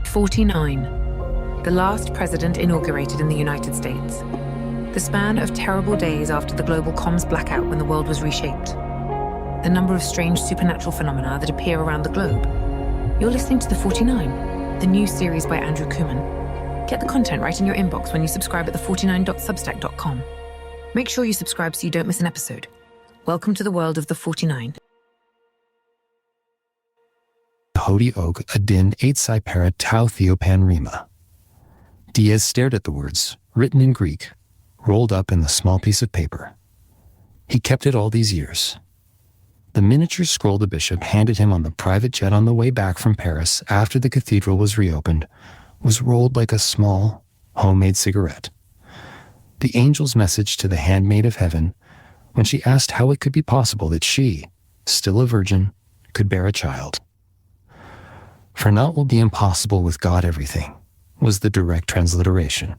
49. The last president inaugurated in the United States. The span of terrible days after the global comms blackout when the world was reshaped. The number of strange supernatural phenomena that appear around the globe. You're listening to The 49, the new series by Andrew Kooman. Get the content right in your inbox when you subscribe at the49.substack.com. Make sure you subscribe so you don't miss an episode. Welcome to the world of The 49. Hodi Og Adin Eitzai Para Tau Theopan Rima. Diaz stared at the words, written in Greek, rolled up in the small piece of paper. He kept it all these years. The miniature scroll the bishop handed him on the private jet on the way back from Paris after the cathedral was reopened was rolled like a small, homemade cigarette. The angel's message to the handmaid of heaven when she asked how it could be possible that she, still a virgin, could bear a child. For naught will be impossible with God everything, was the direct transliteration.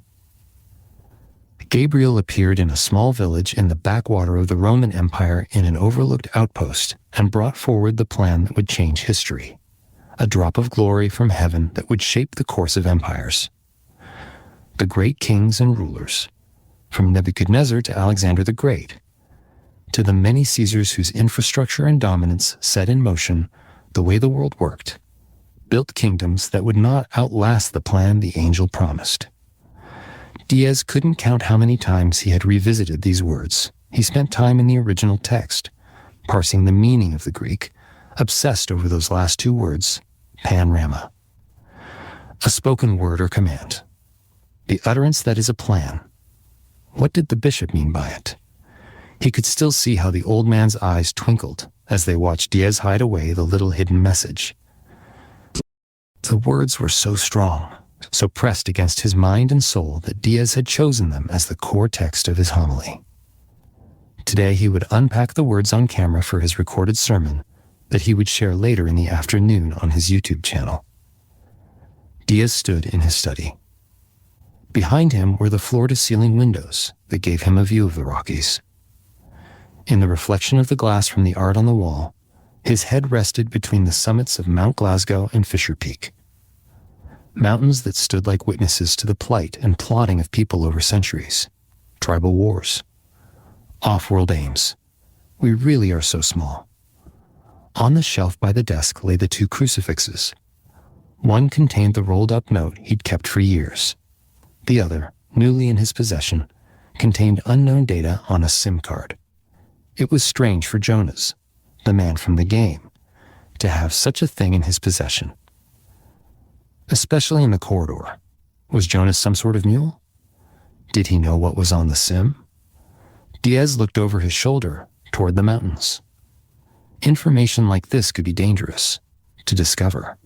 Gabriel appeared in a small village in the backwater of the Roman Empire in an overlooked outpost and brought forward the plan that would change history, a drop of glory from heaven that would shape the course of empires. The great kings and rulers, from Nebuchadnezzar to Alexander the Great, to the many Caesars whose infrastructure and dominance set in motion the way the world worked, built kingdoms that would not outlast the plan the angel promised. Diaz couldn't count how many times he had revisited these words. He spent time in the original text, parsing the meaning of the Greek, obsessed over those last two words, pan-rama. A spoken word or command. The utterance that is a plan. What did the bishop mean by it? He could still see how the old man's eyes twinkled as they watched Diaz hide away the little hidden message. The words were so strong, so pressed against his mind and soul that Diaz had chosen them as the core text of his homily. Today he would unpack the words on camera for his recorded sermon that he would share later in the afternoon on his YouTube channel. Diaz stood in his study. Behind him were the floor-to-ceiling windows that gave him a view of the Rockies. In the reflection of the glass from the art on the wall, his head rested between the summits of Mount Glasgow and Fisher Peak. Mountains that stood like witnesses to the plight and plotting of people over centuries. Tribal wars. Off-world aims. We really are so small. On the shelf by the desk lay the two crucifixes. One contained the rolled-up note he'd kept for years. The other, newly in his possession, contained unknown data on a SIM card. It was strange for Jonas, the man from the game, to have such a thing in his possession. Especially in the corridor. Was Jonas some sort of mule? Did he know what was on the SIM? Diaz looked over his shoulder toward the mountains. Information like this could be dangerous to discover,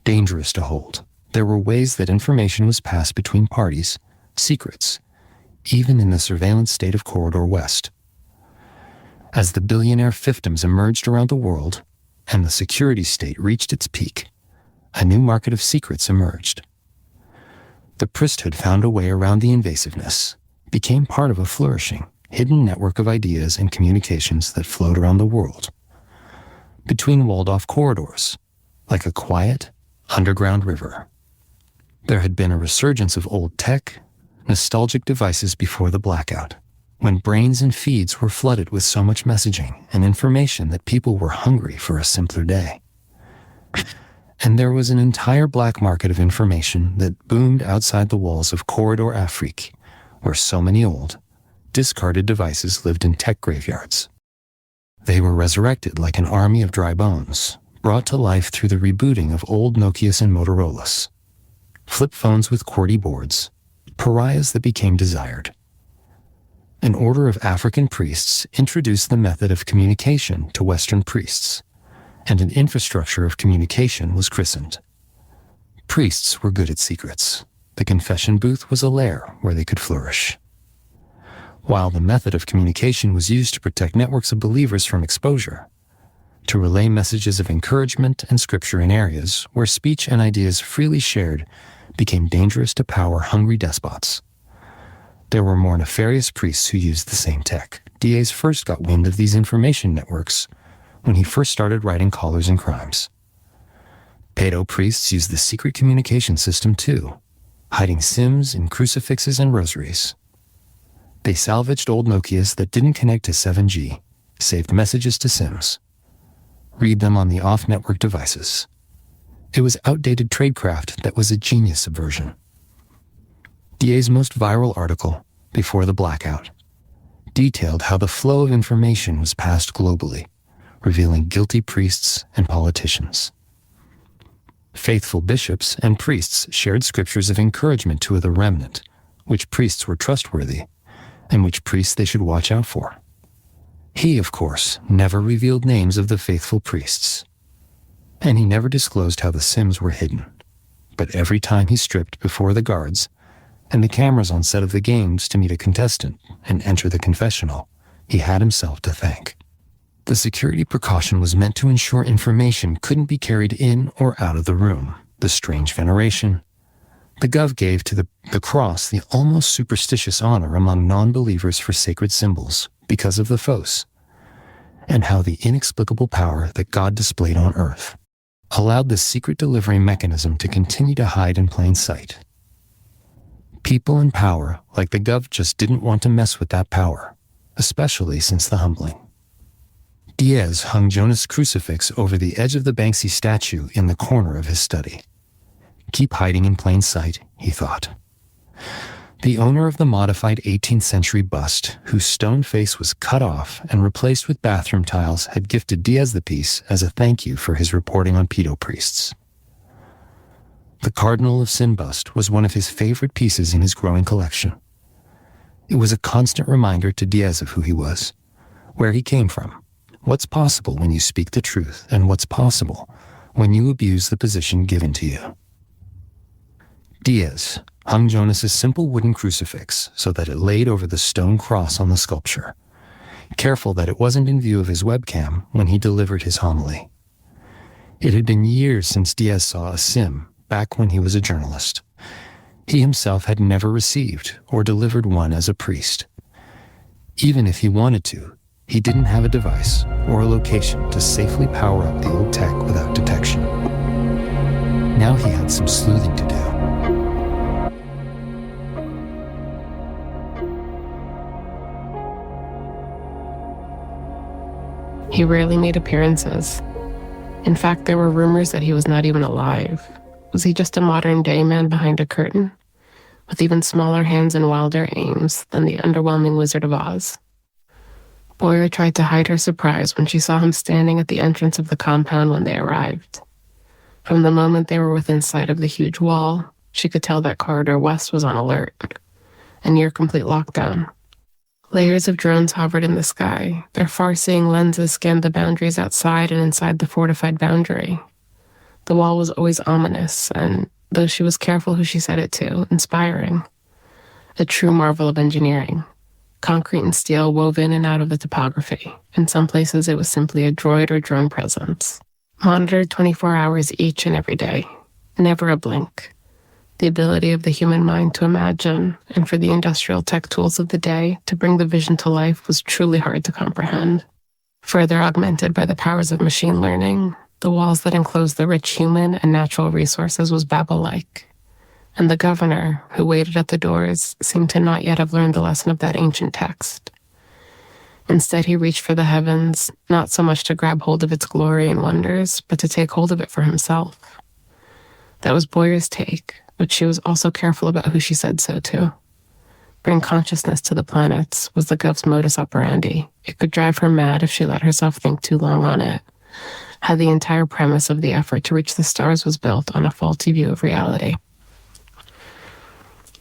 dangerous to hold. There were ways that information was passed between parties, secrets, even in the surveillance state of Corridor West. As the billionaire fiefdoms emerged around the world and the security state reached its peak, a new market of secrets emerged. The priesthood found a way around the invasiveness, became part of a flourishing, hidden network of ideas and communications that flowed around the world, between walled-off corridors, like a quiet, underground river. There had been a resurgence of old tech, nostalgic devices before the blackout, when brains and feeds were flooded with so much messaging and information that people were hungry for a simpler day. And there was an entire black market of information that boomed outside the walls of Corridor Afrique, where so many old, discarded devices lived in tech graveyards. They were resurrected like an army of dry bones, brought to life through the rebooting of old Nokias and Motorola's. Flip phones with QWERTY boards, pariahs that became desired. An order of African priests introduced the method of communication to Western priests, and an infrastructure of communication was christened. Priests were good at secrets. The confession booth was a lair where they could flourish. While the method of communication was used to protect networks of believers from exposure, to relay messages of encouragement and scripture in areas where speech and ideas freely shared became dangerous to power-hungry despots. There were more nefarious priests who used the same tech. Diaz first got wind of these information networks when he first started writing Callers and Crimes. Pedo priests used the secret communication system too, hiding SIMs in crucifixes and rosaries. They salvaged old Nokias that didn't connect to 7G, saved messages to SIMs, read them on the off-network devices. It was outdated tradecraft that was a genius subversion. DA's most viral article, Before the Blackout, detailed how the flow of information was passed globally, revealing guilty priests and politicians. Faithful bishops and priests shared scriptures of encouragement to the remnant, which priests were trustworthy, and which priests they should watch out for. He, of course, never revealed names of the faithful priests, and he never disclosed how the SIMs were hidden. But every time he stripped before the guards and the cameras on set of the games to meet a contestant and enter the confessional, he had himself to thank. The security precaution was meant to ensure information couldn't be carried in or out of the room. The strange veneration. The Gov gave to the cross the almost superstitious honor among non-believers for sacred symbols because of the phos, and how the inexplicable power that God displayed on earth allowed the secret delivery mechanism to continue to hide in plain sight. People in power, like the Gov, just didn't want to mess with that power, especially since the humbling. Diaz hung Jonas' crucifix over the edge of the Banksy statue in the corner of his study. Keep hiding in plain sight, he thought. The owner of the modified 18th century bust, whose stone face was cut off and replaced with bathroom tiles, had gifted Diaz the piece as a thank you for his reporting on pedo priests. The Cardinal of Sin bust was one of his favorite pieces in his growing collection. It was a constant reminder to Diaz of who he was, where he came from, what's possible when you speak the truth, and what's possible when you abuse the position given to you. Diaz hung Jonas's simple wooden crucifix so that it laid over the stone cross on the sculpture, careful that it wasn't in view of his webcam when he delivered his homily. It had been years since Diaz saw a SIM back when he was a journalist. He himself had never received or delivered one as a priest. Even if he wanted to, he didn't have a device or a location to safely power up the old tech without detection. Now he had some sleuthing to do. He rarely made appearances. In fact, there were rumors that he was not even alive. Was he just a modern-day man behind a curtain, with even smaller hands and wilder aims than the underwhelming Wizard of Oz? Boyer tried to hide her surprise when she saw him standing at the entrance of the compound when they arrived. From the moment they were within sight of the huge wall, she could tell that Corridor West was on alert, a near-complete lockdown. Layers of drones hovered in the sky. Their far-seeing lenses scanned the boundaries outside and inside the fortified boundary. The wall was always ominous, and, though she was careful who she said it to, inspiring. A true marvel of engineering. Concrete and steel wove in and out of the topography. In some places, it was simply a droid or drone presence. Monitored 24 hours each and every day. Never a blink. The ability of the human mind to imagine, and for the industrial tech tools of the day to bring the vision to life, was truly hard to comprehend. Further augmented by the powers of machine learning, the walls that enclosed the rich human and natural resources was Babel-like. And the governor, who waited at the doors, seemed to not yet have learned the lesson of that ancient text. Instead, he reached for the heavens, not so much to grab hold of its glory and wonders, but to take hold of it for himself. That was Boyer's take, but she was also careful about who she said so to. Bring consciousness to the planets was the Gov's modus operandi. It could drive her mad if she let herself think too long on it. How the entire premise of the effort to reach the stars was built on a faulty view of reality.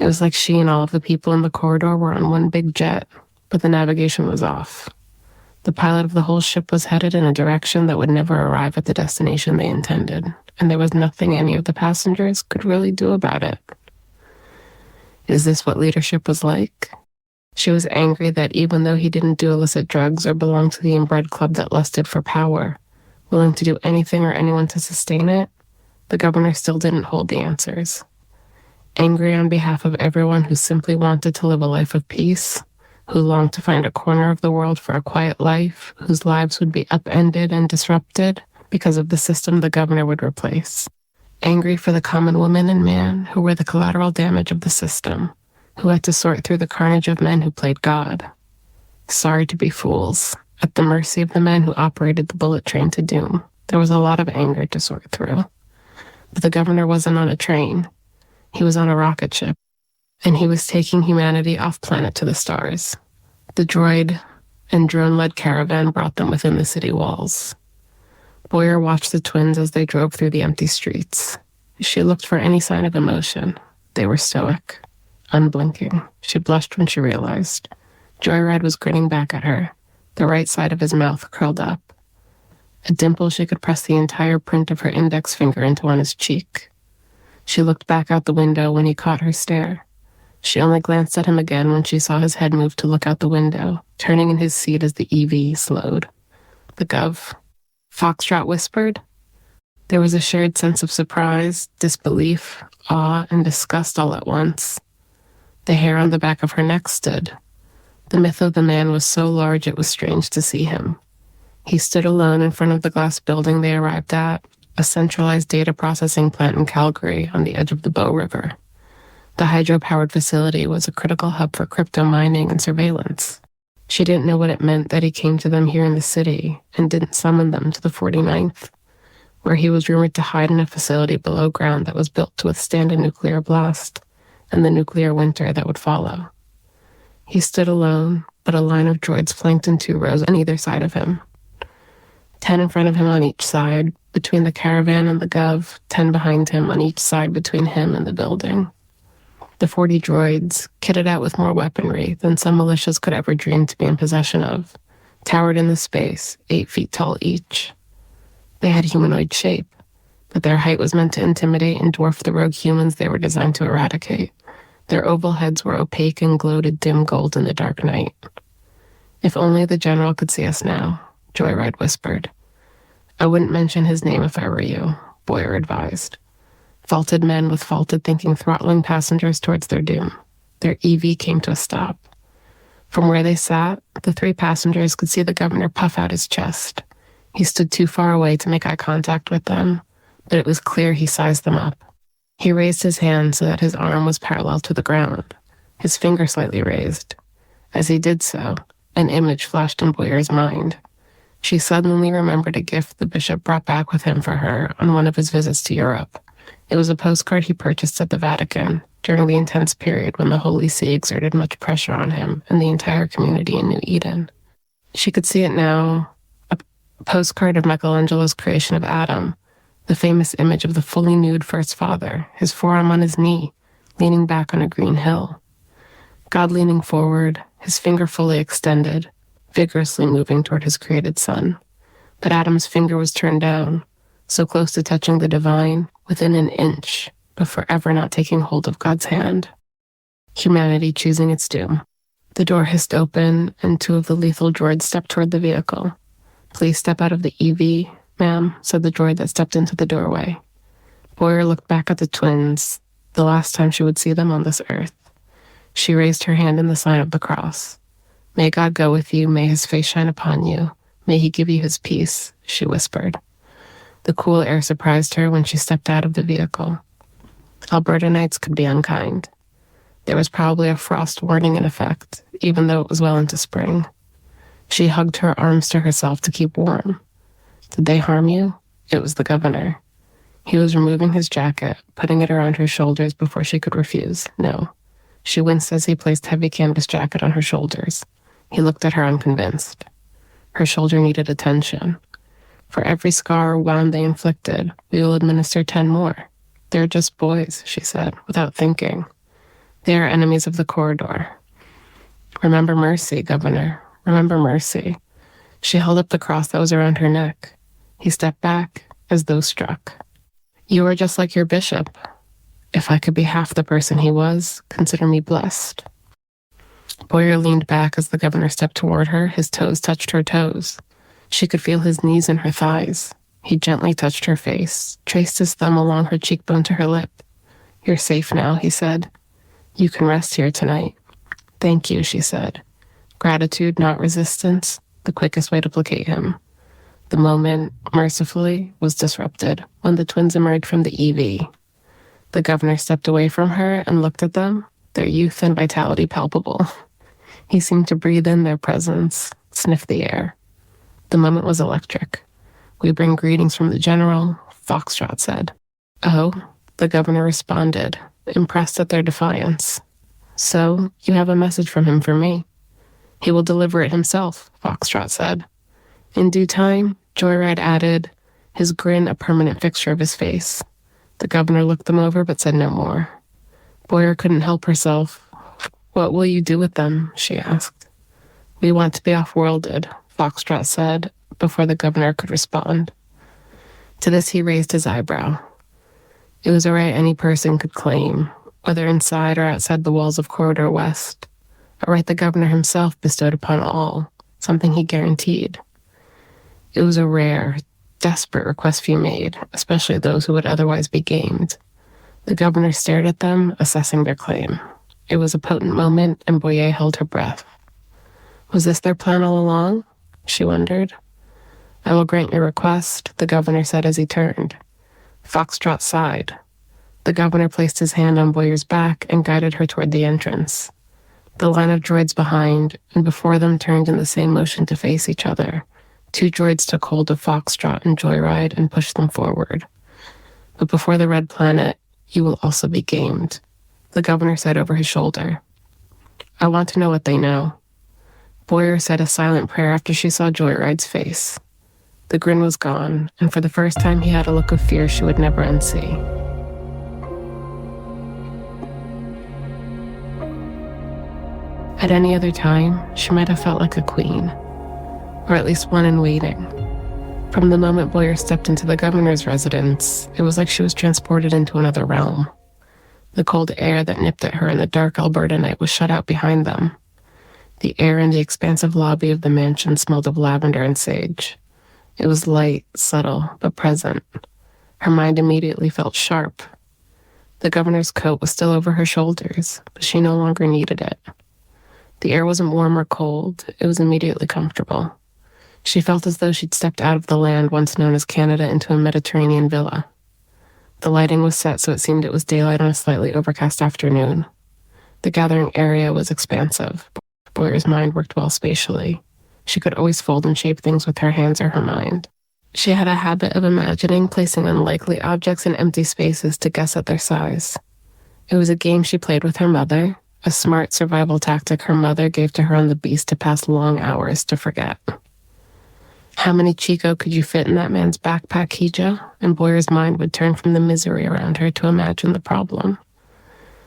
It was like she and all of the people in the corridor were on one big jet, but the navigation was off. The pilot of the whole ship was headed in a direction that would never arrive at the destination they intended, and there was nothing any of the passengers could really do about it. Is this what leadership was like? She was angry that even though he didn't do illicit drugs or belong to the inbred club that lusted for power, willing to do anything or anyone to sustain it, the governor still didn't hold the answers. Angry on behalf of everyone who simply wanted to live a life of peace, who longed to find a corner of the world for a quiet life, whose lives would be upended and disrupted because of the system the governor would replace. Angry for the common woman and man who were the collateral damage of the system, who had to sort through the carnage of men who played God. Sorry to be fools, at the mercy of the men who operated the bullet train to doom. There was a lot of anger to sort through. But the governor wasn't on a train. He was on a rocket ship, and he was taking humanity off planet to the stars. The droid and drone-led caravan brought them within the city walls. Boyer watched the twins as they drove through the empty streets. She looked for any sign of emotion. They were stoic, unblinking. She blushed when she realized. Joyride was grinning back at her, the right side of his mouth curled up. A dimple she could press the entire print of her index finger into on his cheek. She looked back out the window when he caught her stare. She only glanced at him again when she saw his head move to look out the window, turning in his seat as the EV slowed. The Gov. Foxtrot whispered. There was a shared sense of surprise, disbelief, awe, and disgust all at once. The hair on the back of her neck stood. The myth of the man was so large it was strange to see him. He stood alone in front of the glass building they arrived at, a centralized data processing plant in Calgary on the edge of the Bow River. The hydro-powered facility was a critical hub for crypto mining and surveillance. She didn't know what it meant that he came to them here in the city and didn't summon them to the 49th, where he was rumored to hide in a facility below ground that was built to withstand a nuclear blast and the nuclear winter that would follow. He stood alone, but a line of droids flanked in 2 rows on either side of him. 10 in front of him on each side, between the caravan and the Gov, 10 behind him on each side between him and the building. The 40 droids, kitted out with more weaponry than some militias could ever dream to be in possession of, towered in the space, 8 feet tall each. They had humanoid shape, but their height was meant to intimidate and dwarf the rogue humans they were designed to eradicate. Their oval heads were opaque and glowed a dim gold in the dark night. If only the general could see us now, Joyride whispered. I wouldn't mention his name if I were you, Boyer advised. Faulted men with faulted thinking throttling passengers towards their doom. Their EV came to a stop. From where they sat, the 3 passengers could see the governor puff out his chest. He stood too far away to make eye contact with them, but it was clear he sized them up. He raised his hand so that his arm was parallel to the ground, his finger slightly raised. As he did so, an image flashed in Boyer's mind. She suddenly remembered a gift the bishop brought back with him for her on one of his visits to Europe. It was a postcard he purchased at the Vatican during the intense period when the Holy See exerted much pressure on him and the entire community in New Eden. She could see it now, a postcard of Michelangelo's creation of Adam, the famous image of the fully nude First Father, his forearm on his knee, leaning back on a green hill. God leaning forward, his finger fully extended, vigorously moving toward his created son. But Adam's finger was turned down, so close to touching the divine, within an inch, but forever not taking hold of God's hand. Humanity choosing its doom. The door hissed open, and 2 of the lethal droids stepped toward the vehicle. Please step out of the EV, ma'am, said the droid that stepped into the doorway. Boyer looked back at the twins, the last time she would see them on this earth. She raised her hand in the sign of the cross. May God go with you, may his face shine upon you, may he give you his peace, she whispered. The cool air surprised her when she stepped out of the vehicle. Alberta nights could be unkind. There was probably a frost warning in effect, even though it was well into spring. She hugged her arms to herself to keep warm. Did they harm you? It was the governor. He was removing his jacket, putting it around her shoulders before she could refuse. No. She winced as he placed heavy canvas jacket on her shoulders. He looked at her unconvinced. Her shoulder needed attention. For every scar or wound they inflicted, we will administer 10 more. They're just boys, she said, without thinking. They are enemies of the corridor. Remember mercy, Governor. Remember mercy. She held up the cross that was around her neck. He stepped back, as though struck. You are just like your bishop. If I could be half the person he was, consider me blessed. Boyer leaned back as the governor stepped toward her. His toes touched her toes. She could feel his knees and her thighs. He gently touched her face, traced his thumb along her cheekbone to her lip. You're safe now, he said. You can rest here tonight. Thank you, she said. Gratitude, not resistance, the quickest way to placate him. The moment, mercifully, was disrupted when the twins emerged from the EV. The governor stepped away from her and looked at them, their youth and vitality palpable. He seemed to breathe in their presence, sniff the air. The moment was electric. "We bring greetings from the general," Foxtrot said. "Oh," the governor responded, impressed at their defiance. "So, you have a message from him for me." "He will deliver it himself," Foxtrot said. In due time, Joyride added, his grin a permanent fixture of his face. The governor looked them over but said no more. Boyer couldn't help herself. "What will you do with them?" she asked. "We want to be off-worlded," Foxtrot said, before the governor could respond. To this he raised his eyebrow. It was a right any person could claim, whether inside or outside the walls of Corridor West, a right the governor himself bestowed upon all, something he guaranteed. It was a rare, desperate request few made, especially those who would otherwise be gamed. The governor stared at them, assessing their claim. It was a potent moment, and Boyer held her breath. Was this their plan all along? She wondered. "I will grant your request," the governor said as he turned. Foxtrot sighed. The governor placed his hand on Boyer's back and guided her toward the entrance. The line of droids behind and before them turned in the same motion to face each other. 2 droids took hold of Foxtrot and Joyride and pushed them forward. "But before the Red Planet, you will also be gamed," the governor said over his shoulder. "I want to know what they know." Boyer said a silent prayer after she saw Joyride's face. The grin was gone, and for the first time he had a look of fear she would never unsee. At any other time, she might have felt like a queen, or at least one in waiting. From the moment Boyer stepped into the governor's residence, it was like she was transported into another realm. The cold air that nipped at her in the dark Alberta night was shut out behind them. The air in the expansive lobby of the mansion smelled of lavender and sage. It was light, subtle, but present. Her mind immediately felt sharp. The governor's coat was still over her shoulders, but she no longer needed it. The air wasn't warm or cold, it was immediately comfortable. She felt as though she'd stepped out of the land once known as Canada into a Mediterranean villa. The lighting was set so it seemed it was daylight on a slightly overcast afternoon. The gathering area was expansive. Boyer's mind worked well spatially. She could always fold and shape things with her hands or her mind. She had a habit of imagining placing unlikely objects in empty spaces to guess at their size. It was a game she played with her mother, a smart survival tactic her mother gave to her on the beast to pass long hours to forget. How many Chico could you fit in that man's backpack, Hija? And Boyer's mind would turn from the misery around her to imagine the problem.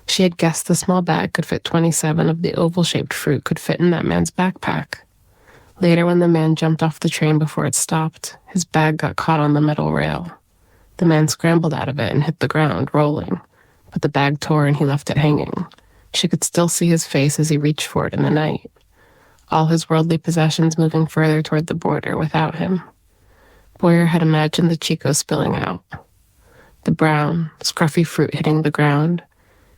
She had guessed the small bag could fit 27 of the oval-shaped fruit could fit in that man's backpack. Later, when the man jumped off the train before it stopped, his bag got caught on the metal rail. The man scrambled out of it and hit the ground, rolling, but the bag tore and he left it hanging. She could still see his face as he reached for it in the night. All his worldly possessions moving further toward the border without him. Boyer had imagined the Chico spilling out. The brown, scruffy fruit hitting the ground,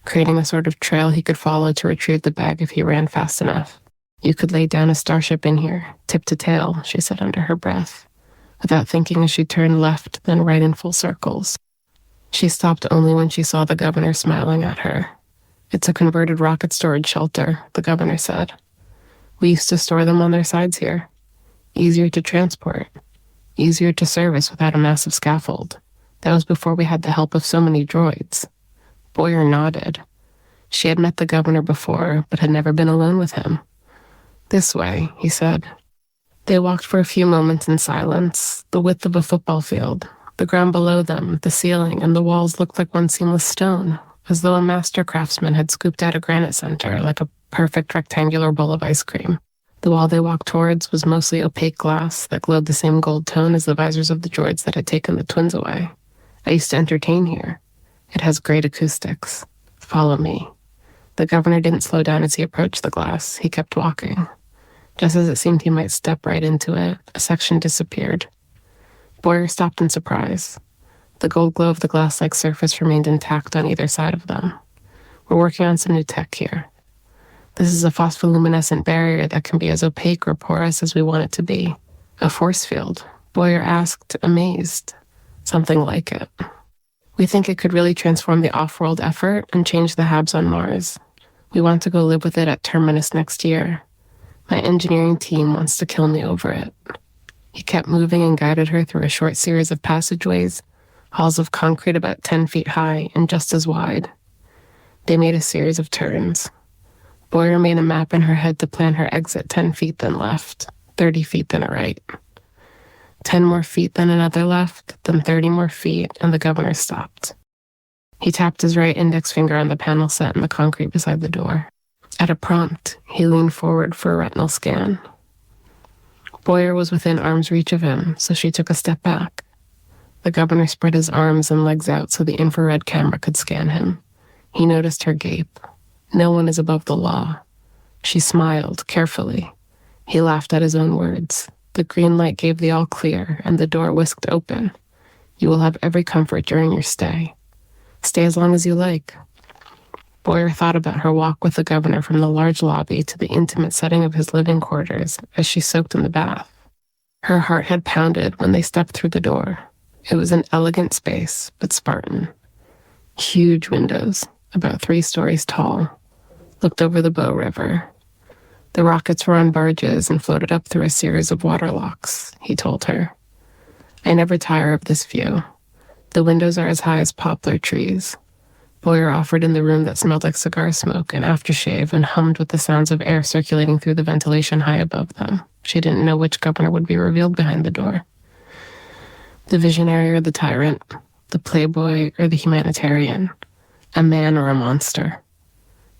creating a sort of trail he could follow to retrieve the bag if he ran fast enough. "You could lay down a starship in here, tip to tail," she said under her breath, without thinking as she turned left, then right in full circles. She stopped only when she saw the governor smiling at her. "It's a converted rocket storage shelter," the governor said. "We used to store them on their sides here. Easier to transport. Easier to service without a massive scaffold. That was before we had the help of so many droids." Boyer nodded. She had met the governor before, but had never been alone with him. "This way," he said. They walked for a few moments in silence, the width of a football field. The ground below them, the ceiling, and the walls looked like one seamless stone, as though a master craftsman had scooped out a granite center, like a perfect rectangular bowl of ice cream. The wall they walked towards was mostly opaque glass that glowed the same gold tone as the visors of the droids that had taken the twins away. "I used to entertain here. It has great acoustics. Follow me." The governor didn't slow down as he approached the glass. He kept walking. Just as it seemed he might step right into it, a section disappeared. Boyer stopped in surprise. The gold glow of the glass-like surface remained intact on either side of them. "We're working on some new tech here. This is a phospholuminescent barrier that can be as opaque or porous as we want it to be. A force field. Boyer asked, amazed. Something like it. We think it could really transform the off-world effort and change the Habs on Mars. We want to go live with it at Terminus next year. My engineering team wants to kill me over it. He kept moving and guided her through a short series of passageways, halls of concrete about 10 feet high and just as wide. They made a series of turns. Boyer made a map in her head to plan her exit 10 feet then left, 30 feet then a right. 10 more feet then another left, then 30 more feet, and the governor stopped. He tapped his right index finger on the panel set in the concrete beside the door. At a prompt, he leaned forward for a retinal scan. Boyer was within arm's reach of him, so she took a step back. The governor spread his arms and legs out so the infrared camera could scan him. He noticed her gape. No one is above the law. She smiled, carefully. He laughed at his own words. The green light gave the all clear, and the door whisked open. You will have every comfort during your stay. Stay as long as you like. Boyer thought about her walk with the governor from the large lobby to the intimate setting of his living quarters as she soaked in the bath. Her heart had pounded when they stepped through the door. It was an elegant space, but Spartan. Huge windows, about 3 stories tall, looked over the Bow River. The rockets were on barges and floated up through a series of water locks, he told her. I never tire of this view. The windows are as high as poplar trees. Boyer offered in the room that smelled like cigar smoke and aftershave and hummed with the sounds of air circulating through the ventilation high above them. She didn't know which governor would be revealed behind the door. The visionary or the tyrant, the playboy or the humanitarian, a man or a monster.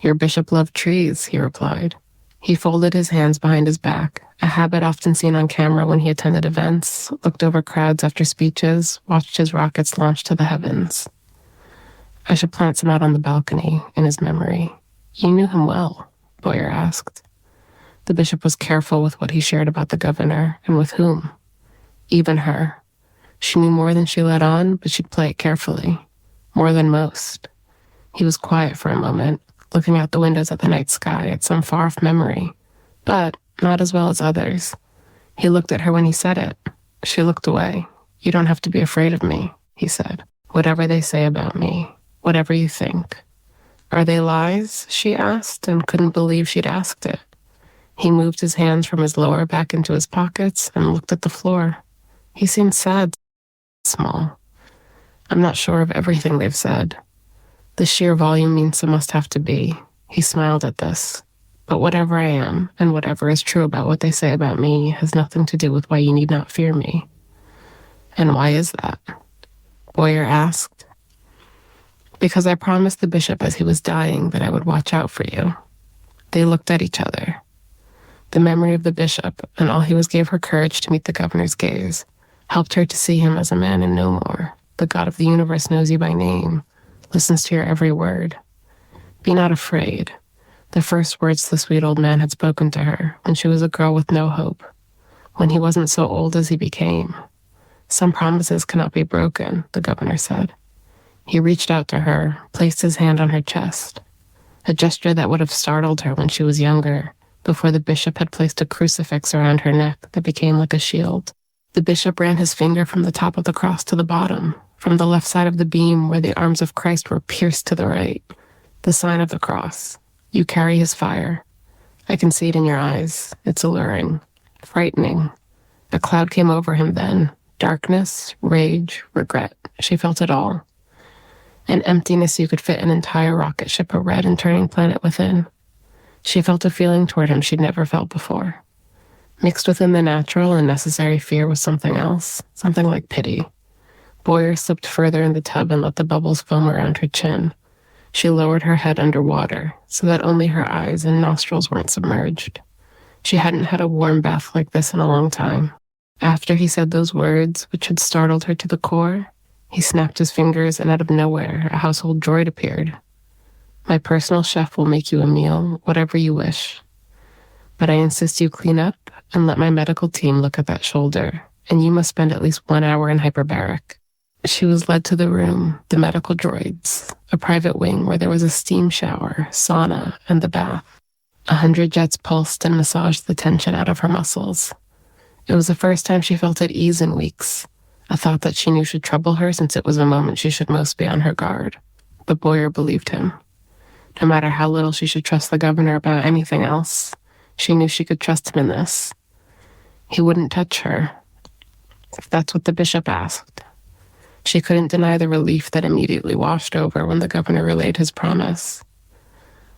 Your bishop loved trees, he replied. He folded his hands behind his back, a habit often seen on camera when he attended events, looked over crowds after speeches, watched his rockets launch to the heavens. I should plant some out on the balcony, in his memory. You knew him well, Boyer asked. The bishop was careful with what he shared about the governor, and with whom. Even her. She knew more than she let on, but she'd play it carefully. More than most. He was quiet for a moment, looking out the windows at the night sky, at some far-off memory, but not as well as others. He looked at her when he said it. She looked away. You don't have to be afraid of me, he said. Whatever they say about me, whatever you think. Are they lies? She asked, and couldn't believe she'd asked it. He moved his hands from his lower back into his pockets and looked at the floor. He seemed sad, small. I'm not sure of everything they've said. The sheer volume means it must have to be. He smiled at this. But whatever I am, and whatever is true about what they say about me, has nothing to do with why you need not fear me. And why is that? Boyer asked. Because I promised the bishop as he was dying that I would watch out for you. They looked at each other. The memory of the bishop, and all he was gave her courage to meet the governor's gaze, helped her to see him as a man and no more. The God of the universe knows you by name, listens to your every word. Be not afraid. The first words the sweet old man had spoken to her when she was a girl with no hope, when he wasn't so old as he became. Some promises cannot be broken, the governor said. He reached out to her, placed his hand on her chest, a gesture that would have startled her when she was younger, before the bishop had placed a crucifix around her neck that became like a shield. The bishop ran his finger from the top of the cross to the bottom, from the left side of the beam where the arms of Christ were pierced to the right, the sign of the cross. You carry his fire. I can see it in your eyes. It's alluring, frightening. A cloud came over him then. Darkness, rage, regret. She felt it all. An emptiness you could fit an entire rocket ship a red and turning planet within. She felt a feeling toward him she'd never felt before. Mixed within the natural and necessary fear was something else, something like pity. Boyer slipped further in the tub and let the bubbles foam around her chin. She lowered her head underwater so that only her eyes and nostrils weren't submerged. She hadn't had a warm bath like this in a long time. After he said those words, which had startled her to the core, he snapped his fingers and out of nowhere, a household droid appeared. My personal chef will make you a meal, whatever you wish. But I insist you clean up and let my medical team look at that shoulder, and you must spend at least 1 hour in hyperbaric. She was led to the room, the medical droids, a private wing where there was a steam shower, sauna, and the bath. 100 jets pulsed and massaged the tension out of her muscles. It was the first time she felt at ease in weeks, a thought that she knew should trouble her since it was a moment she should most be on her guard. But Boyer believed him. No matter how little she should trust the governor about anything else, she knew she could trust him in this. He wouldn't touch her, if that's what the bishop asked. She couldn't deny the relief that immediately washed over when the governor relayed his promise.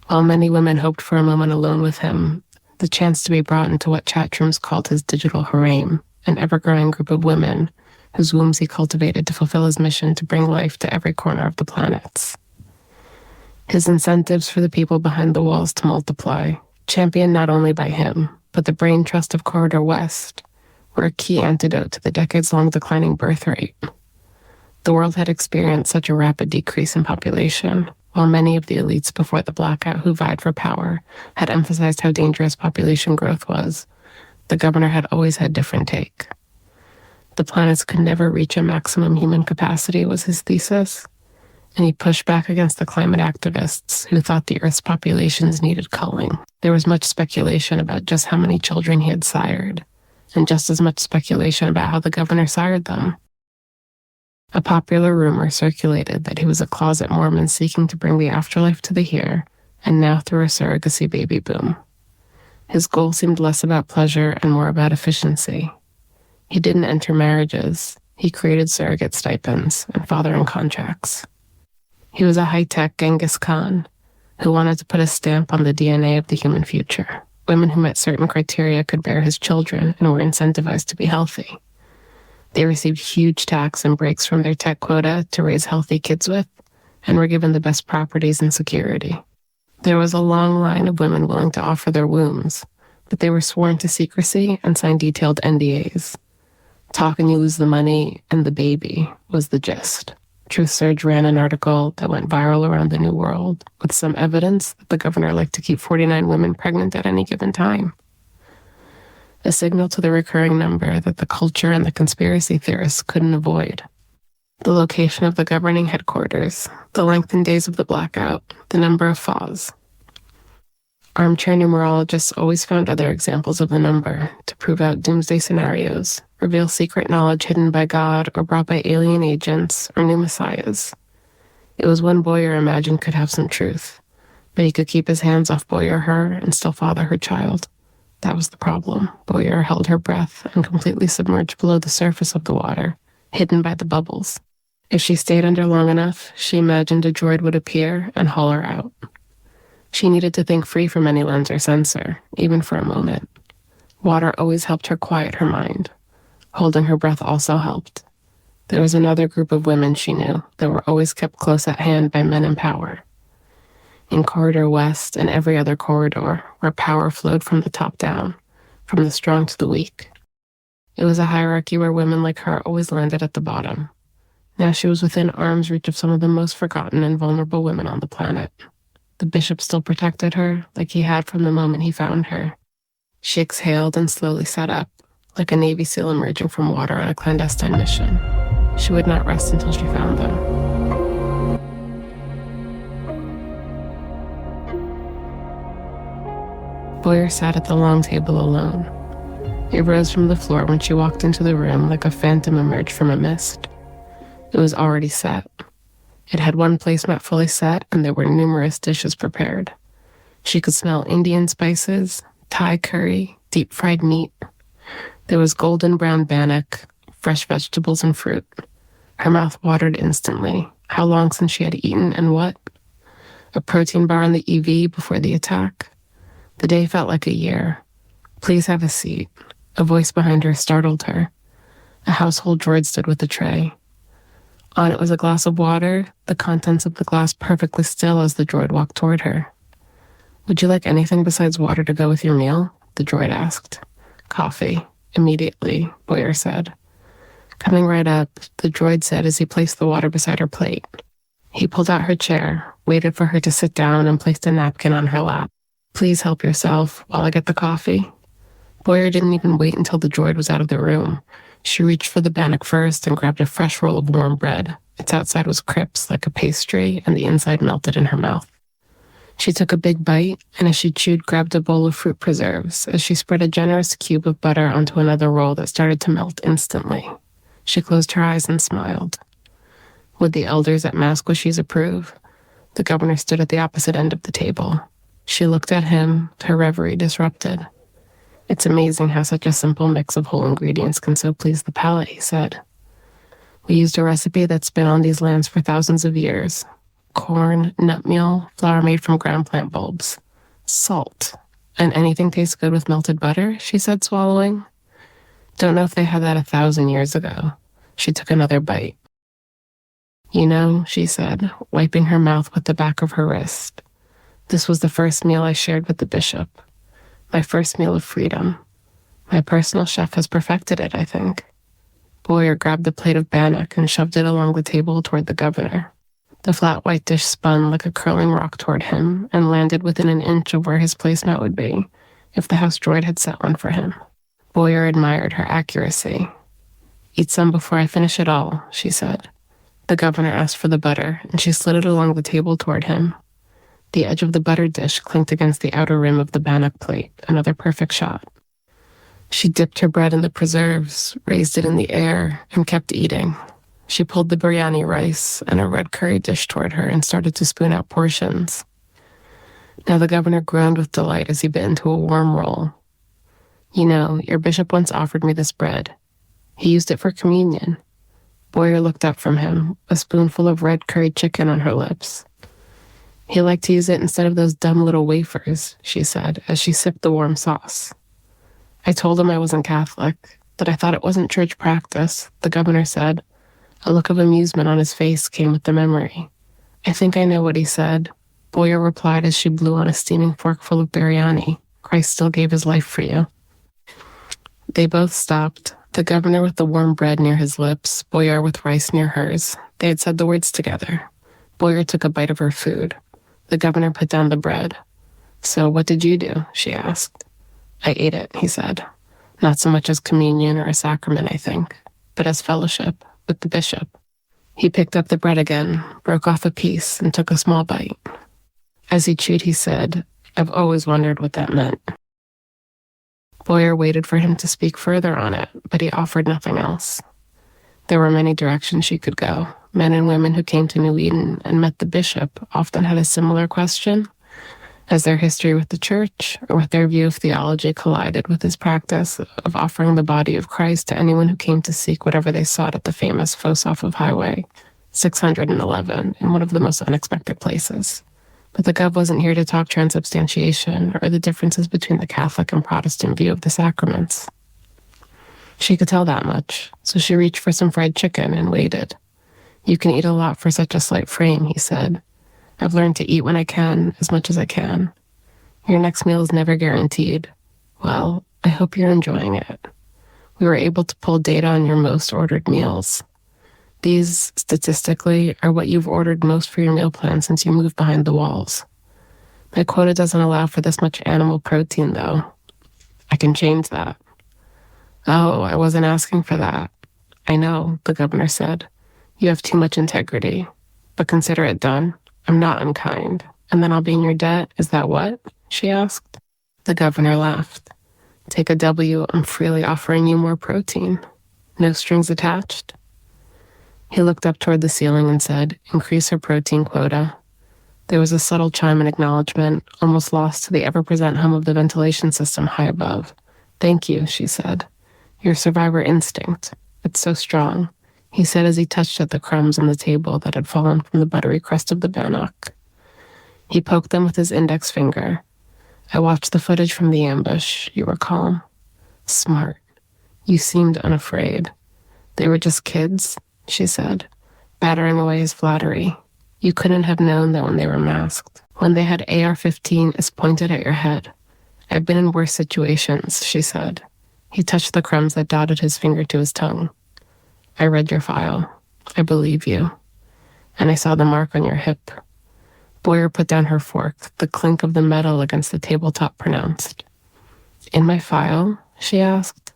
While many women hoped for a moment alone with him, the chance to be brought into what chat rooms called his digital harem, an ever-growing group of women whose wombs he cultivated to fulfill his mission to bring life to every corner of the planets. His incentives for the people behind the walls to multiply, championed not only by him, but the brain trust of Corridor West, were a key antidote to the decades-long declining birth rate. The world had experienced such a rapid decrease in population, while many of the elites before the blackout who vied for power had emphasized how dangerous population growth was. The governor had always had a different take. The planets could never reach a maximum human capacity, was his thesis, and he pushed back against the climate activists who thought the Earth's populations needed culling. There was much speculation about just how many children he had sired, and just as much speculation about how the governor sired them. A popular rumor circulated that he was a closet Mormon seeking to bring the afterlife to the here, and now through a surrogacy baby boom. His goal seemed less about pleasure and more about efficiency. He didn't enter marriages. He created surrogate stipends and fathering contracts. He was a high-tech Genghis Khan who wanted to put a stamp on the DNA of the human future. Women who met certain criteria could bear his children and were incentivized to be healthy. They received huge tax and breaks from their tech quota to raise healthy kids with, and were given the best properties and security. There was a long line of women willing to offer their wombs, but they were sworn to secrecy and signed detailed NDAs. Talk and you lose the money and the baby was the gist. Truth Surge ran an article that went viral around the New World with some evidence that the governor liked to keep 49 women pregnant at any given time. A signal to the recurring number that the culture and the conspiracy theorists couldn't avoid. The location of the governing headquarters, the lengthened days of the blackout, the number of FAWs. Armchair numerologists always found other examples of the number to prove out doomsday scenarios, reveal secret knowledge hidden by God or brought by alien agents or new messiahs. It was one Boyer imagined could have some truth, but he could keep his hands off Boyer her and still father her child. That was the problem. Boyer held her breath and completely submerged below the surface of the water, hidden by the bubbles. If she stayed under long enough, she imagined a droid would appear and haul her out. She needed to think free from any lens or sensor, even for a moment. Water always helped her quiet her mind. Holding her breath also helped. There was another group of women she knew that were always kept close at hand by men in power. In Corridor West and every other corridor where power flowed from the top down, from the strong to the weak. It was a hierarchy where women like her always landed at the bottom. Now she was within arm's reach of some of the most forgotten and vulnerable women on the planet. The bishop still protected her, like he had from the moment he found her. She exhaled and slowly sat up, like a Navy SEAL emerging from water on a clandestine mission. She would not rest until she found them. Boyer sat at the long table alone. It rose from the floor when she walked into the room like a phantom emerged from a mist. It was already set. It had one placemat fully set, and there were numerous dishes prepared. She could smell Indian spices, Thai curry, deep-fried meat. There was golden brown bannock, fresh vegetables and fruit. Her mouth watered instantly. How long since she had eaten and what? A protein bar on the EV before the attack? The day felt like a year. Please have a seat. A voice behind her startled her. A household droid stood with a tray. On it was a glass of water, the contents of the glass perfectly still as the droid walked toward her. Would you like anything besides water to go with your meal? The droid asked. Coffee. Immediately, Boyer said. Coming right up, the droid said as he placed the water beside her plate. He pulled out her chair, waited for her to sit down, and placed a napkin on her lap. Please help yourself while I get the coffee. Boyer didn't even wait until the droid was out of the room. She reached for the bannock first and grabbed a fresh roll of warm bread. Its outside was crisp like a pastry, and the inside melted in her mouth. She took a big bite, and as she chewed, grabbed a bowl of fruit preserves as she spread a generous cube of butter onto another roll that started to melt instantly. She closed her eyes and smiled. Would the elders at Maskwishies approve? The governor stood at the opposite end of the table. She looked at him, her reverie disrupted. It's amazing how such a simple mix of whole ingredients can so please the palate, he said. We used a recipe that's been on these lands for thousands of years. Corn, nut meal, flour made from ground plant bulbs. Salt. And anything tastes good with melted butter, she said, swallowing. Don't know if they had that 1,000 years ago. She took another bite. You know, she said, wiping her mouth with the back of her wrist. This was the first meal I shared with the bishop. My first meal of freedom. My personal chef has perfected it, I think. Boyer grabbed a plate of bannock and shoved it along the table toward the governor. The flat white dish spun like a curling rock toward him and landed within an inch of where his placemat would be if the house droid had set one for him. Boyer admired her accuracy. Eat some before I finish it all, she said. The governor asked for the butter, and she slid it along the table toward him. The edge of the butter dish clinked against the outer rim of the bannock plate, another perfect shot. She dipped her bread in the preserves, raised it in the air, and kept eating. She pulled the biryani rice and a red curry dish toward her and started to spoon out portions. Now the governor groaned with delight as he bit into a warm roll. You know, your bishop once offered me this bread. He used it for communion. Boyer looked up from him, a spoonful of red curried chicken on her lips. He liked to use it instead of those dumb little wafers, she said, as she sipped the warm sauce. I told him I wasn't Catholic, that I thought it wasn't church practice, the governor said. A look of amusement on his face came with the memory. I think I know what he said. Boyer replied as she blew on a steaming forkful of biryani. Christ still gave his life for you. They both stopped, the governor with the warm bread near his lips, Boyer with rice near hers. They had said the words together. Boyer took a bite of her food. The governor put down the bread. So what did you do? She asked. I ate it, he said. Not so much as communion or a sacrament, I think, but as fellowship with the bishop. He picked up the bread again, broke off a piece, and took a small bite. As he chewed, he said, I've always wondered what that meant. Boyer waited for him to speak further on it, but he offered nothing else. There were many directions she could go. Men and women who came to New Eden and met the bishop often had a similar question, as their history with the church or with their view of theology collided with his practice of offering the body of Christ to anyone who came to seek whatever they sought at the famous Fosoff of Highway 611 in one of the most unexpected places. But the Gov wasn't here to talk transubstantiation or the differences between the Catholic and Protestant view of the sacraments. She could tell that much, so she reached for some fried chicken and waited. You can eat a lot for such a slight frame, he said. I've learned to eat when I can, as much as I can. Your next meal is never guaranteed. Well, I hope you're enjoying it. We were able to pull data on your most ordered meals. These, statistically, are what you've ordered most for your meal plan since you moved behind the walls. My quota doesn't allow for this much animal protein, though. I can change that. Oh, I wasn't asking for that. I know, the governor said. You have too much integrity. But consider it done. I'm not unkind. And then I'll be in your debt. Is that what? She asked. The governor laughed. Take a W. I'm freely offering you more protein. No strings attached. He looked up toward the ceiling and said, increase her protein quota. There was a subtle chime in acknowledgement, almost lost to the ever-present hum of the ventilation system high above. Thank you, she said. Your survivor instinct. It's so strong, he said as he touched at the crumbs on the table that had fallen from the buttery crust of the bannock. He poked them with his index finger. I watched the footage from the ambush. You were calm. Smart. You seemed unafraid. They were just kids, she said, battering away his flattery. You couldn't have known that when they were masked, when they had AR-15s pointed at your head. I've been in worse situations, she said. He touched the crumbs that dotted his finger to his tongue. I read your file. I believe you. And I saw the mark on your hip. Boyer put down her fork, the clink of the metal against the tabletop pronounced. In my file? She asked.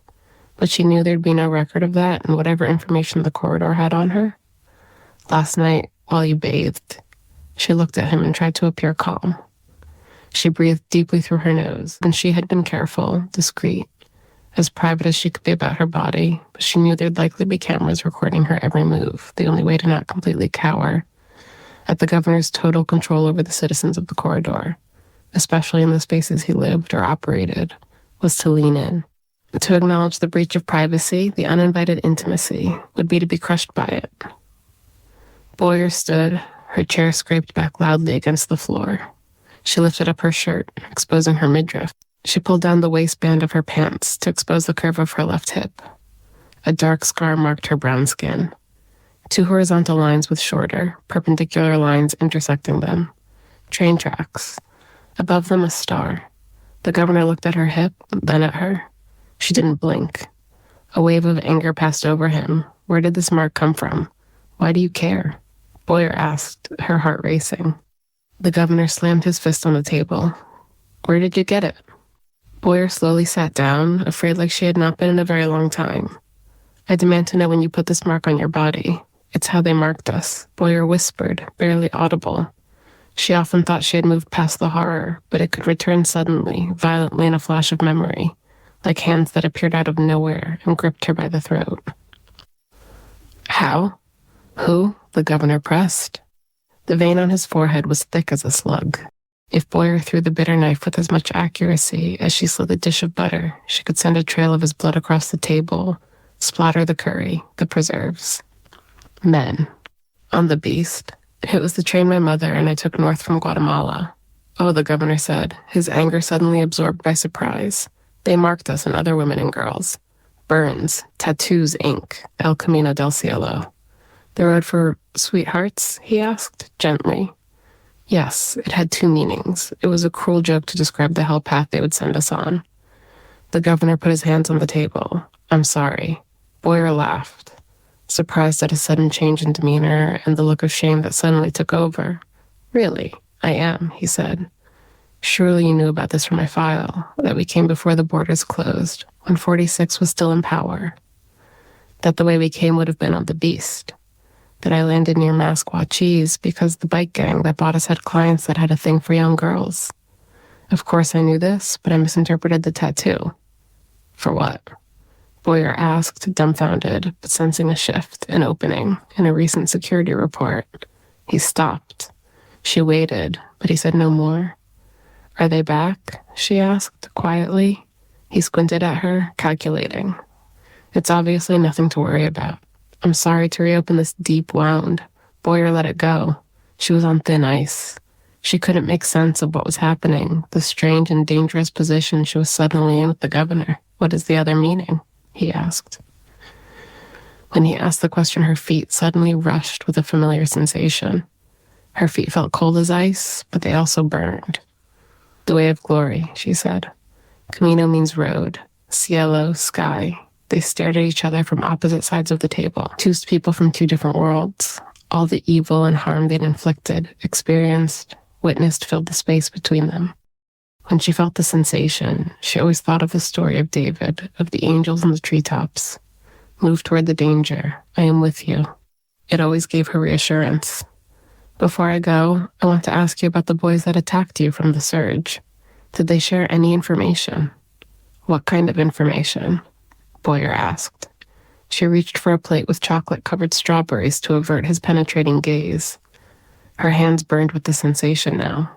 But she knew there'd be no record of that and whatever information the corridor had on her. Last night, while you bathed, she looked at him and tried to appear calm. She breathed deeply through her nose, and she had been careful, discreet, as private as she could be about her body, but she knew there'd likely be cameras recording her every move, the only way to not completely cower at the governor's total control over the citizens of the corridor, especially in the spaces he lived or operated, was to lean in. To acknowledge the breach of privacy, the uninvited intimacy, would be to be crushed by it. Boyer stood, her chair scraped back loudly against the floor. She lifted up her shirt, exposing her midriff. She pulled down the waistband of her pants to expose the curve of her left hip. A dark scar marked her brown skin. 2 horizontal lines with shorter, perpendicular lines intersecting them. Train tracks. Above them, a star. The governor looked at her hip, then at her. She didn't blink. A wave of anger passed over him. Where did this mark come from? Why do you care? Boyer asked, her heart racing. The governor slammed his fist on the table. Where did you get it? Boyer slowly sat down, afraid like she had not been in a very long time. I demand to know when you put this mark on your body. It's how they marked us, Boyer whispered, barely audible. She often thought she had moved past the horror, but it could return suddenly, violently in a flash of memory, like hands that appeared out of nowhere and gripped her by the throat. How? Who? The governor pressed. The vein on his forehead was thick as a slug. If Boyer threw the bitter knife with as much accuracy as she slid the dish of butter, she could send a trail of his blood across the table, splatter the curry, the preserves. Men. On the beast. It was the train my mother and I took north from Guatemala. Oh, the governor said, his anger suddenly absorbed by surprise. They marked us and other women and girls. Burns, tattoos, ink, El Camino del Cielo. The road for sweethearts? He asked, gently. Yes, it had 2 meanings. It was a cruel joke to describe the hell path they would send us on. The governor put his hands on the table. I'm sorry. Boyer laughed, surprised at his sudden change in demeanor and the look of shame that suddenly took over. Really, I am, he said. Surely you knew about this from my file, that we came before the borders closed, when 46 was still in power. That the way we came would have been on the beast. That I landed near Masquatchees because the bike gang that bought us had clients that had a thing for young girls. Of course I knew this, but I misinterpreted the tattoo. For what? Boyer asked, dumbfounded, but sensing a shift, an opening, in a recent security report. He stopped. She waited, but he said no more. Are they back? She asked, quietly. He squinted at her, calculating. It's obviously nothing to worry about. I'm sorry to reopen this deep wound. Boyer let it go. She was on thin ice. She couldn't make sense of what was happening, the strange and dangerous position she was suddenly in with the governor. What is the other meaning? He asked. When he asked the question, her feet suddenly rushed with a familiar sensation. Her feet felt cold as ice, but they also burned. The way of glory, she said. Camino means road, cielo, sky. They stared at each other from opposite sides of the table. 2 people from 2 different worlds. All the evil and harm they'd inflicted, experienced, witnessed filled the space between them. When she felt the sensation, she always thought of the story of David, of the angels in the treetops. Move toward the danger. I am with you. It always gave her reassurance. Before I go, I want to ask you about the boys that attacked you from the surge. Did they share any information? What kind of information? Boyer asked. She reached for a plate with chocolate-covered strawberries to avert his penetrating gaze. Her hands burned with the sensation now.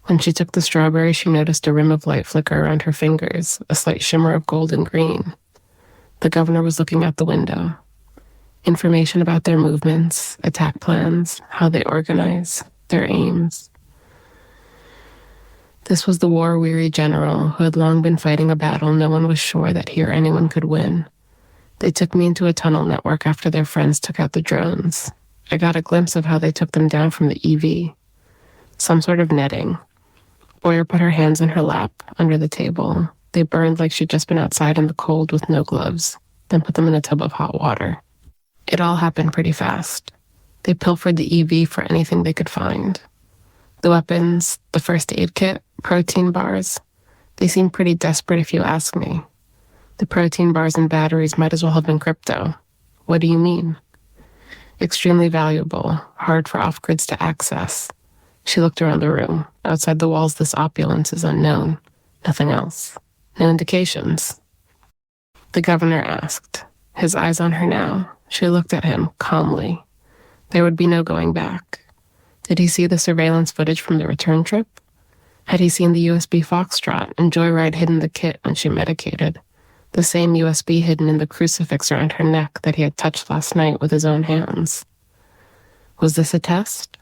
When she took the strawberry, she noticed a rim of light flicker around her fingers, a slight shimmer of gold and green. The governor was looking out the window. Information about their movements, attack plans, how they organize, their aims. This was the war-weary general who had long been fighting a battle no one was sure that he or anyone could win. They took me into a tunnel network after their friends took out the drones. I got a glimpse of how they took them down from the EV. Some sort of netting. Boyer put her hands in her lap, under the table. They burned like she'd just been outside in the cold with no gloves, then put them in a tub of hot water. It all happened pretty fast. They pilfered the EV for anything they could find. The weapons, the first aid kit, protein bars. They seemed pretty desperate if you ask me. The protein bars and batteries might as well have been crypto. What do you mean? Extremely valuable, hard for off-grids to access. She looked around the room. Outside the walls, this opulence is unknown. Nothing else. No indications. The governor asked, his eyes on her now. She looked at him calmly. There would be no going back. Did he see the surveillance footage from the return trip? Had he seen the USB Foxtrot and Joyride hidden the kit when she medicated? The same USB hidden in the crucifix around her neck that he had touched last night with his own hands. Was this a test?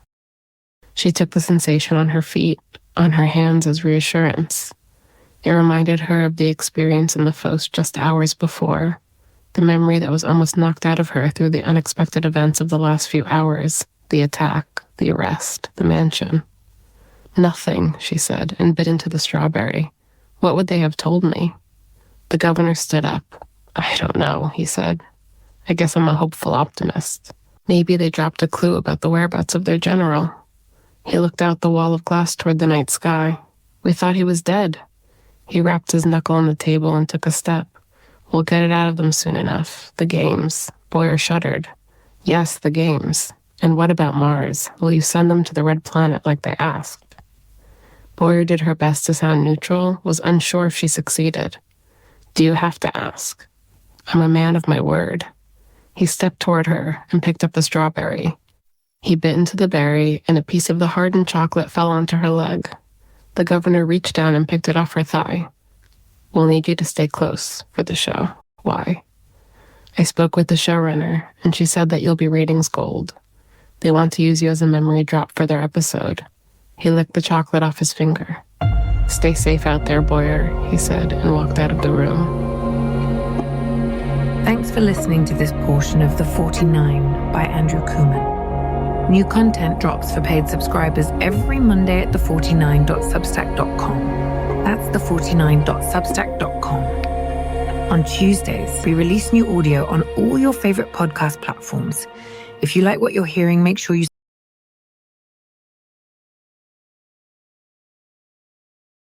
She took the sensation on her feet, on her hands as reassurance. It reminded her of the experience in the fosse just hours before, the memory that was almost knocked out of her through the unexpected events of the last few hours, the attack, the arrest, the mansion. Nothing, she said, and bit into the strawberry. What would they have told me? The governor stood up. I don't know, he said. I guess I'm a hopeful optimist. Maybe they dropped a clue about the whereabouts of their general. He looked out the wall of glass toward the night sky. We thought he was dead. He rapped his knuckle on the table and took a step. We'll get it out of them soon enough. The games. Boyer shuddered. Yes, the games. And what about Mars? Will you send them to the red planet like they asked? Boyer did her best to sound neutral, was unsure if she succeeded. Do you have to ask? I'm a man of my word. He stepped toward her and picked up the strawberry. He bit into the berry, and a piece of the hardened chocolate fell onto her leg. The governor reached down and picked it off her thigh. We'll need you to stay close for the show. Why? I spoke with the showrunner, and she said that you'll be ratings gold. They want to use you as a memory drop for their episode. He licked the chocolate off his finger. Stay safe out there, Boyer, he said, and walked out of the room. Thanks for listening to this portion of The 49 by Andrew Kooman. New content drops for paid subscribers every Monday at the49.substack.com. That's the49.substack.com. On Tuesdays, we release new audio on all your favorite podcast platforms. If you like what you're hearing, make sure you